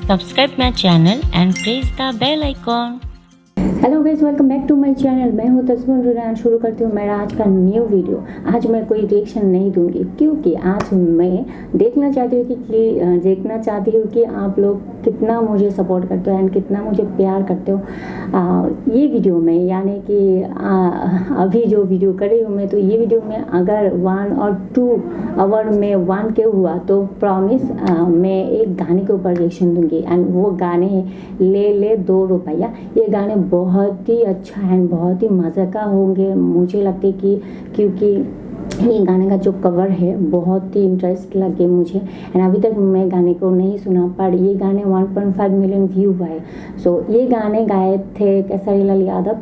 Subscribe my channel and press the bell icon. Hello guys, welcome back to my channel. मैं हूं तस्वीर रुरान। शुरू करती हूं मेरा आज का न्यू वीडियो। आज मैं कोई रिएक्शन नहीं दूंगी क्योंकि आज मैं देखना चाहती हूं कि आप लोग कितना मुझे सपोर्ट करते हो एंड कितना मुझे प्यार करते हो। ये वीडियो में यानी कि अभी जो वीडियो कर रही हूँ मैं, तो ये वीडियो में अगर 1 और 2 आवर में 1K हुआ तो प्रॉमिस मैं एक गाने के ऊपर रिएक्शन दूंगी। एंड वो गाने हैं ले ले 2 रुपया। ये गाने बहुत ही अच्छा है, बहुत ही मज़े का होंगे मुझे लगता है कि क्योंकि ये गाने का जो कवर है बहुत ही इंटरेस्ट लगे मुझे। एंड अभी तक मैं गाने को नहीं सुना, पर ये गाने 1.5 मिलियन व्यू हुआ है। सो ये गाने गाए थे केसरी लाल यादव,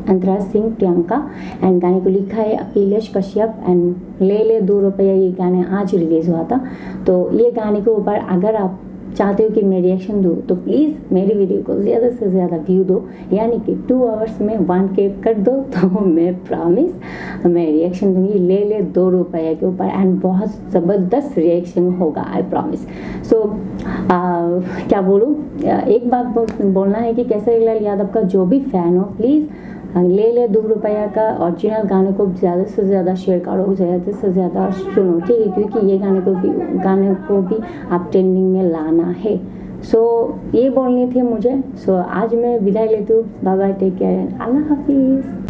अंतरा सिंह, प्रियंका। एंड गाने को लिखा है अखिलेश कश्यप। एंड ले ले 2 रुपया ये गाने आज रिलीज़ हुआ था। तो ये गाने के ऊपर अगर आप चाहते हो कि मैं रिएक्शन दूँ तो प्लीज़ मेरी वीडियो को ज़्यादा से ज़्यादा व्यू दो, यानी कि 2 आवर्स में 1K कर दो तो मैं प्रॉमिस मैं रिएक्शन दूंगी ले ले 2 रुपये के ऊपर। एंड बहुत ज़बरदस्त रिएक्शन होगा, आई प्रॉमिस। सो क्या बोलूँ, एक बात बोलना है कि केसरी लाल यादव का जो भी फ़ैन हो प्लीज़ ले ले 2 रुपया का ओरिजिनल गाने को ज़्यादा से ज़्यादा शेयर करो, ज़्यादा से ज़्यादा सुनो, ठीक है? क्योंकि ये गाने को भी आप ट्रेंडिंग में लाना है। सो ये बोलनी थी मुझे। सो आज मैं विदाई लेती हूँ। बाय बाय, टेक केयर, अल्लाह हाफिज़।